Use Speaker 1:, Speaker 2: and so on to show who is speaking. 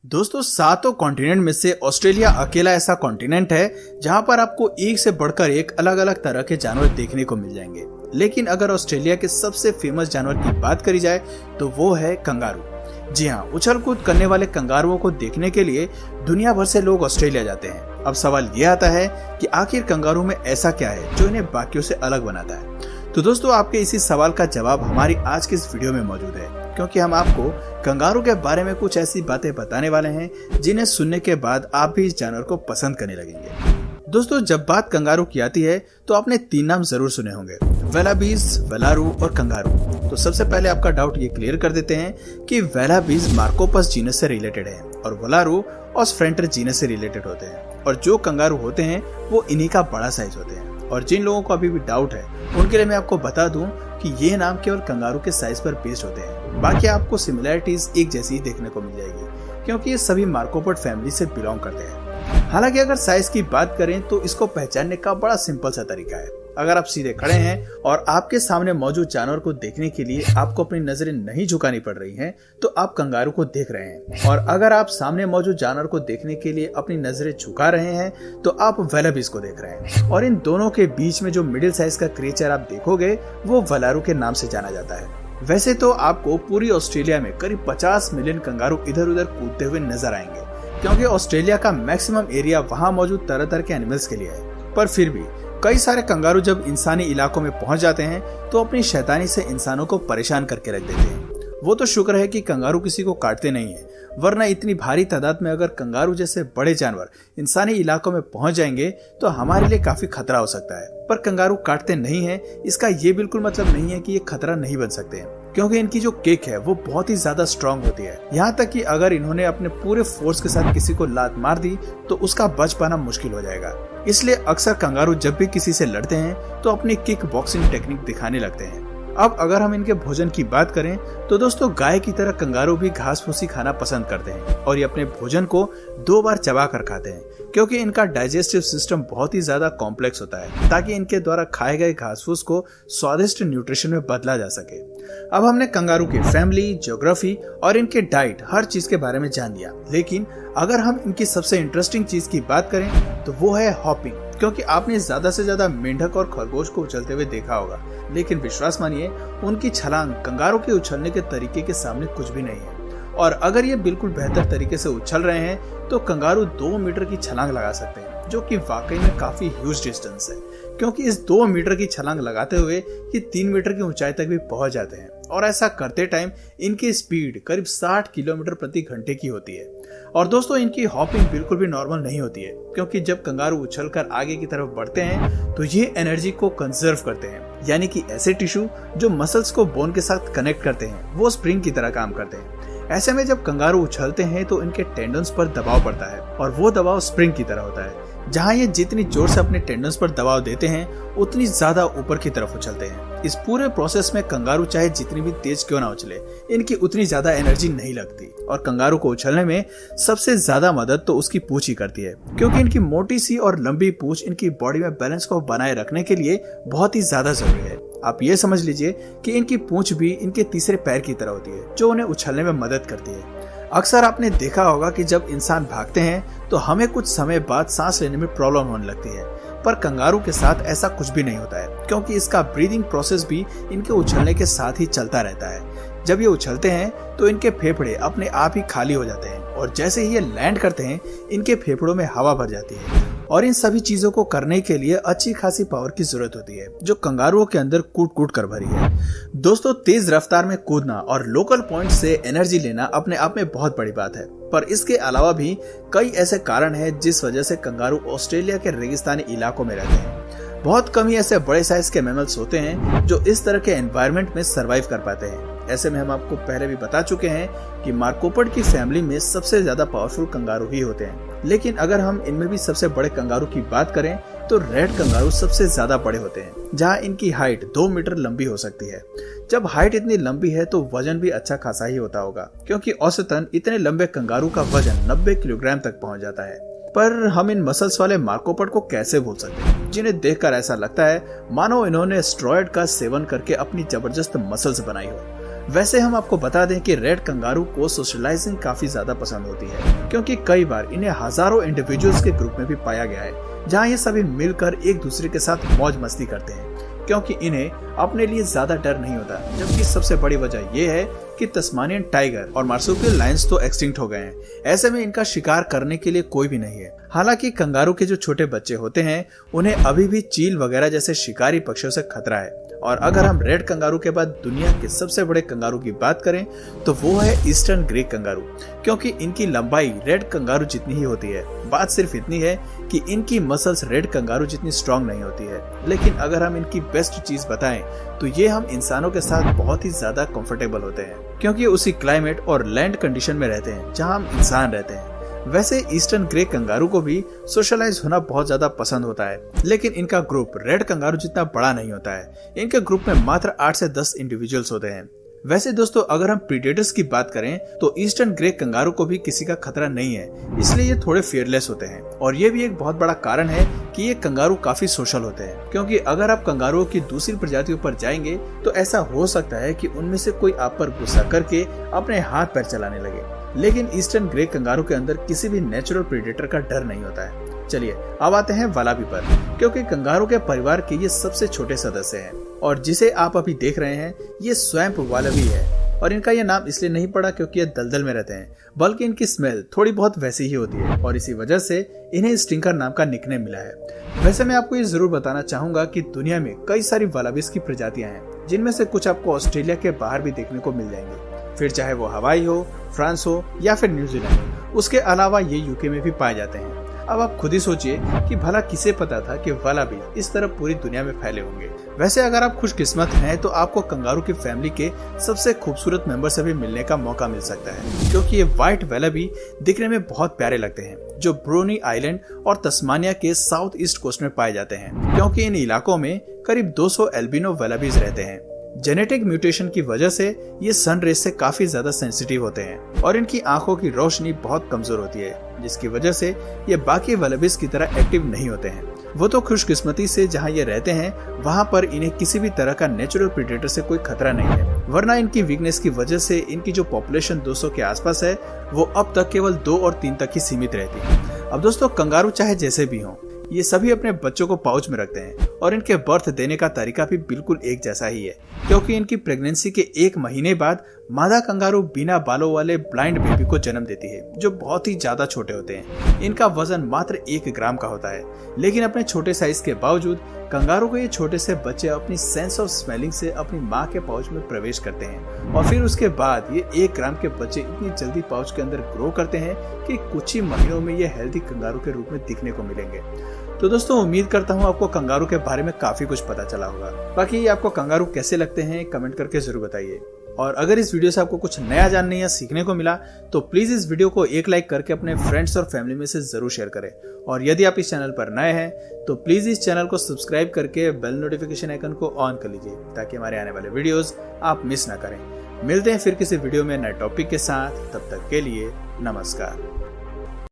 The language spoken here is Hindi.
Speaker 1: दोस्तों, सातों कॉन्टिनेंट में से ऑस्ट्रेलिया अकेला ऐसा कॉन्टिनेंट है जहां पर आपको एक से बढ़कर एक अलग अलग तरह के जानवर देखने को मिल जाएंगे। लेकिन अगर ऑस्ट्रेलिया के सबसे फेमस जानवर की बात करी जाए तो वो है कंगारू। जी हाँ, उछल कूद करने वाले कंगारुओं को देखने के लिए दुनिया भर से लोग ऑस्ट्रेलिया जाते हैं। अब सवाल ये आता है कि आखिर कंगारू में ऐसा क्या है जो इन्हें बाकियों से अलग बनाता है। तो दोस्तों, आपके इसी सवाल का जवाब हमारी आज के इस वीडियो में मौजूद है, क्योंकि हम आपको कंगारू के बारे में कुछ ऐसी बातें बताने वाले हैं जिन्हें सुनने के बाद आप भी इस जानवर को पसंद करने लगेंगे। दोस्तों, जब बात कंगारू की आती है तो आपने 3 नाम जरूर सुने होंगे, वेलाबीज, वेलारू और कंगारू। तो सबसे पहले आपका डाउट ये क्लियर कर देते हैं कि वेलाबीज मार्कोपस जीनस से रिलेटेड है और वेलारू ऑस्फ्रेंटर जीनस से रिलेटेड होते हैं। और जो कंगारू होते हैं वो इन्हीं का बड़ा साइज होते हैं। और जिन लोगों को अभी भी डाउट है उनके लिए मैं आपको बता दूं कि ये नाम केवल कंगारू के साइज पर बेस्ड होते हैं। बाकी आपको सिमिलरिटीज एक जैसी ही देखने को मिल जाएगी, क्योंकि ये सभी मार्कोपोड फैमिली से बिलोंग करते हैं। हालांकि अगर साइज की बात करें तो इसको पहचानने का बड़ा सिंपल सा तरीका है। अगर आप सीधे खड़े हैं और आपके सामने मौजूद जानवर को देखने के लिए आपको अपनी नजरें नहीं झुकानी पड़ रही हैं, तो आप कंगारू को देख रहे हैं। और अगर आप सामने मौजूद जानवर को देखने के लिए अपनी नजरें झुका रहे हैं तो आप वेलाबीज को देख रहे हैं। और इन दोनों के बीच में जो मिडिल साइज का क्रिएचर आप देखोगे वो वेलारू के नाम से जाना जाता है। वैसे तो आपको पूरी ऑस्ट्रेलिया में करीब 50 मिलियन कंगारू इधर उधर कूदते हुए नजर आएंगे, क्योंकि ऑस्ट्रेलिया का मैक्सिमम एरिया वहाँ मौजूद तरह तरह के एनिमल्स के लिए है। पर फिर भी कई सारे कंगारू जब इंसानी इलाकों में पहुंच जाते हैं तो अपनी शैतानी से इंसानों को परेशान करके रख देते हैं। वो तो शुक्र है कि कंगारू किसी को काटते नहीं है, वरना इतनी भारी तादाद में अगर कंगारू जैसे बड़े जानवर इंसानी इलाकों में पहुंच जाएंगे तो हमारे लिए काफी खतरा हो सकता है। पर कंगारू काटते नहीं है, इसका ये बिल्कुल मतलब नहीं है कि ये खतरा नहीं बन सकते हैं, क्योंकि इनकी जो किक है वो बहुत ही ज्यादा स्ट्रांग होती है। यहाँ तक कि अगर इन्होंने अपने पूरे फोर्स के साथ किसी को लात मार दी तो उसका बच पाना मुश्किल हो जाएगा। इसलिए अक्सर कंगारू जब भी किसी से लड़ते हैं तो अपनी किक बॉक्सिंग टेक्निक दिखाने लगते हैं। अब अगर हम इनके भोजन की बात करें तो दोस्तों, गाय की तरह कंगारू भी घास फूसी खाना पसंद करते हैं और ये अपने भोजन को 2 बार चबा कर खाते हैं, क्योंकि इनका डाइजेस्टिव सिस्टम बहुत ही ज्यादा कॉम्प्लेक्स होता है, ताकि इनके द्वारा खाए गए घास फूस को स्वादिष्ट न्यूट्रिशन में बदला जा सके। अब हमने कंगारू की फैमिली, ज्योग्राफी और इनके डाइट हर चीज के बारे में जान लिया, लेकिन अगर हम इनकी सबसे इंटरेस्टिंग चीज की बात करें तो वो है हॉपिंग। क्योंकि आपने ज्यादा से ज्यादा मेंढक और खरगोश को उछलते हुए देखा होगा, लेकिन विश्वास मानिए उनकी छलांग कंगारू के उछलने के तरीके के सामने कुछ भी नहीं है। और अगर ये बिल्कुल बेहतर तरीके से उछल रहे हैं तो कंगारू 2 मीटर की छलांग लगा सकते हैं, जो कि वाकई में काफी ह्यूज डिस्टेंस है, क्योंकि इस 2 मीटर की छलांग लगाते हुए ये 3 मीटर की ऊंचाई तक भी पहुंच जाते हैं। और ऐसा करते टाइम इनकी स्पीड करीब 60 किलोमीटर प्रति घंटे की होती है। और दोस्तों, इनकी हॉपिंग बिल्कुल भी नॉर्मल नहीं होती है, क्योंकि जब कंगारू उछलकर आगे की तरफ बढ़ते हैं तो ये एनर्जी को कंजर्व करते हैं, यानी कि ऐसे टिश्यू जो मसल्स को बोन के साथ कनेक्ट करते हैं वो स्प्रिंग की तरह काम करते हैं। ऐसे में जब कंगारू उछलते हैं तो इनके टेंडन्स पर दबाव पड़ता है और वो दबाव स्प्रिंग की तरह होता है। जहां ये जितनी जोर से अपने टेंडन्स पर दबाव देते हैं उतनी ज्यादा ऊपर की तरफ उछलते हैं। इस पूरे प्रोसेस में कंगारू चाहे जितनी भी तेज क्यों ना उछले, इनकी उतनी ज्यादा एनर्जी नहीं लगती। और कंगारू को उछलने में सबसे ज्यादा मदद तो उसकी पूंछ ही करती है, क्योंकि इनकी मोटी सी और लंबी पूंछ इनकी बॉडी में बैलेंस को बनाए रखने के लिए बहुत ही ज्यादा जरूरी है। आप ये समझ लीजिए कि इनकी पूंछ भी इनके तीसरे पैर की तरह होती है, जो उन्हें उछलने में मदद करती है। अक्सर आपने देखा होगा कि जब इंसान भागते हैं तो हमें कुछ समय बाद सांस लेने में प्रॉब्लम होने लगती है, पर कंगारू के साथ ऐसा कुछ भी नहीं होता है, क्योंकि इसका ब्रीदिंग प्रोसेस भी इनके उछलने के साथ ही चलता रहता है। जब ये उछलते हैं तो इनके फेफड़े अपने आप ही खाली हो जाते हैं, और जैसे ही ये लैंड करते हैं इनके फेफड़ों में हवा भर जाती है। और इन सभी चीजों को करने के लिए अच्छी खासी पावर की जरूरत होती है, जो कंगारुओं के अंदर कूट कूट कर भरी है। दोस्तों, तेज रफ्तार में कूदना और लोकल पॉइंट से एनर्जी लेना अपने आप में बहुत बड़ी बात है, पर इसके अलावा भी कई ऐसे कारण हैं जिस वजह से कंगारू ऑस्ट्रेलिया के रेगिस्तानी इलाकों में रहते हैं। बहुत कम ही ऐसे बड़े साइज के मैमल्स होते हैं जो इस तरह के एनवायरनमेंट में सरवाइव कर पाते हैं। ऐसे में हम आपको पहले भी बता चुके हैं कि मार्कोपोड की फैमिली में सबसे ज्यादा पावरफुल कंगारू ही होते हैं। लेकिन अगर हम इनमें भी सबसे बड़े कंगारू की बात करें तो रेड कंगारू सबसे ज्यादा बड़े होते हैं, जहां इनकी हाइट 2 मीटर लंबी हो सकती है। जब हाइट इतनी लंबी है तो वजन भी अच्छा खासा ही होता होगा, क्योंकि औसतन इतने लंबे कंगारू का वजन 90 किलोग्राम तक पहुंच जाता है। पर हम इन मसल्स वाले मार्कोपोड को कैसे भूल सकते हैं, जिन्हें देखकर ऐसा लगता है मानो इन्होंने स्टेरॉयड का सेवन करके अपनी जबरदस्त मसल्स बनाई हो। वैसे हम आपको बता दें कि रेड कंगारू को सोशलाइजिंग काफी ज्यादा पसंद होती है, क्योंकि कई बार इन्हें हजारों इंडिविजुअल्स के ग्रुप में भी पाया गया है, जहां ये सभी मिलकर एक दूसरे के साथ मौज मस्ती करते हैं, क्योंकि इन्हें अपने लिए ज्यादा डर नहीं होता। जबकि सबसे बड़ी वजह यह है कि तस्मानियन टाइगर और मार्सुपियल लायंस तो एक्सटिंक्ट हो गए हैं, ऐसे में इनका शिकार करने के लिए कोई भी नहीं है। हालांकि कंगारू के जो छोटे बच्चे होते हैं उन्हें अभी भी चील वगैरह जैसे शिकारी पक्षियों से खतरा है। और अगर हम रेड कंगारू के बाद दुनिया के सबसे बड़े कंगारू की बात करें तो वो है ईस्टर्न ग्रे कंगारू, क्योंकि इनकी लंबाई रेड कंगारू जितनी ही होती है। बात सिर्फ इतनी है कि इनकी मसल्स रेड कंगारू जितनी स्ट्रांग नहीं होती है, लेकिन अगर हम इनकी बेस्ट चीज बताएं तो ये हम इंसानों के साथ बहुत ही ज्यादा कंफर्टेबल होते हैं, क्योंकि उसी क्लाइमेट और लैंड कंडीशन में रहते हैं जहां हम इंसान रहते हैं। वैसे ईस्टर्न ग्रे कंगारू को भी सोशलाइज होना बहुत ज्यादा पसंद होता है, लेकिन इनका ग्रुप रेड कंगारू जितना बड़ा नहीं होता है। इनके ग्रुप में मात्र 8 से 10 इंडिविजुअल्स होते हैं। वैसे दोस्तों, अगर हम प्रीडेटर्स की बात करें तो ईस्टर्न ग्रे कंगारू को भी किसी का खतरा नहीं है, इसलिए ये थोड़े फियरलेस होते हैं। और ये भी एक बहुत बड़ा कारण है कि ये कंगारू काफी सोशल होते हैं, क्योंकि अगर आप कंगारुओं की दूसरी प्रजातियों पर जाएंगे तो ऐसा हो सकता है कि उनमें से कोई आप पर गुस्सा करके अपने हाथ पैर चलाने लगे, लेकिन ईस्टर्न ग्रे कंगारू के अंदर किसी भी नेचुरल प्रेडेटर का डर नहीं होता है। चलिए अब आते हैं वालाबी पर, क्योंकि कंगारू के परिवार के ये सबसे छोटे सदस्य हैं और जिसे आप अभी देख रहे हैं ये स्वैम्प वालाबी है। और इनका ये नाम इसलिए नहीं पड़ा क्योंकि ये दलदल में रहते हैं, बल्कि इनकी स्मेल थोड़ी बहुत वैसी ही होती है और इसी वजह से इन्हें स्टिंकर नाम का निकनेम मिला है। वैसे मैं आपको ये जरूर बताना चाहूंगा कि दुनिया में कई सारी वालाबीज की प्रजातियां हैं, जिनमें से कुछ आपको ऑस्ट्रेलिया के बाहर भी देखने को मिल जाएंगे, फिर चाहे वो हवाई हो, फ्रांस हो या फिर न्यूजीलैंड। उसके अलावा ये यूके में भी पाए जाते हैं। अब आप खुद ही सोचिए कि भला किसे पता था कि वालाबी इस तरह पूरी दुनिया में फैले होंगे। वैसे अगर आप खुशकिस्मत हैं तो आपको कंगारू की फैमिली के सबसे खूबसूरत मेंबर से भी मिलने का मौका मिल सकता है, क्योंकि ये व्हाइट वालाबी दिखने में बहुत प्यारे लगते हैं, जो ब्रूनी आइलैंड और तस्मानिया के साउथ ईस्ट कोस्ट में पाए जाते हैं, क्योंकि इन इलाकों में करीब 200 एल्बिनो वालाबीज रहते हैं। जेनेटिक म्यूटेशन की वजह से ये सन रेज से काफी ज्यादा सेंसिटिव होते हैं और इनकी आंखों की रोशनी बहुत कमजोर होती है, जिसकी वजह से ये बाकी वालाबीज की तरह एक्टिव नहीं होते हैं। वो तो खुशकिस्मती से जहाँ ये रहते हैं वहाँ पर इन्हें किसी भी तरह का नेचुरल प्रेडेटर से कोई खतरा नहीं है, वरना इनकी वीकनेस की वजह से इनकी जो पॉपुलेशन 200 के आसपास है वो अब तक केवल 2 और 3 तक ही सीमित रहती है। अब दोस्तों, कंगारू चाहे जैसे भी हों, ये सभी अपने बच्चों को पाउच में रखते हैं और इनके बर्थ देने का तरीका भी बिल्कुल एक जैसा ही है, क्योंकि इनकी प्रेगनेंसी के 1 महीने बाद मादा कंगारू बिना बालों वाले ब्लाइंड बेबी को जन्म देती है, जो बहुत ही ज्यादा छोटे होते हैं। इनका वजन मात्र 1 ग्राम का होता है, लेकिन अपने छोटे साइज के बावजूद कंगारू को ये छोटे से बच्चे अपनी सेंस ऑफ स्मेलिंग से अपनी माँ के पाउच में प्रवेश करते हैं और फिर उसके बाद ये 1 ग्राम के बच्चे इतनी जल्दी पाउच के अंदर ग्रो करते हैं कि कुछ ही महीनों में ये हेल्दी कंगारू के रूप में दिखने को मिलेंगे। तो दोस्तों, उम्मीद करता हूँ आपको कंगारू के बारे में काफी कुछ पता चला होगा। बाकी आपको कंगारू कैसे लगते हैं कमेंट करके जरूर बताइए। और अगर इस वीडियो से आपको कुछ नया जानने या सीखने को मिला तो प्लीज इस वीडियो को एक लाइक करके अपने फ्रेंड्स और फैमिली में से जरूर शेयर करें। और यदि आप इस चैनल पर नए हैं तो प्लीज इस चैनल को सब्सक्राइब करके बेल नोटिफिकेशन आइकन को ऑन कर लीजिए, ताकि हमारे आने वाले वीडियोस आप मिस ना करें। मिलते हैं फिर किसी वीडियो में नए टॉपिक के साथ, तब तक के लिए नमस्कार।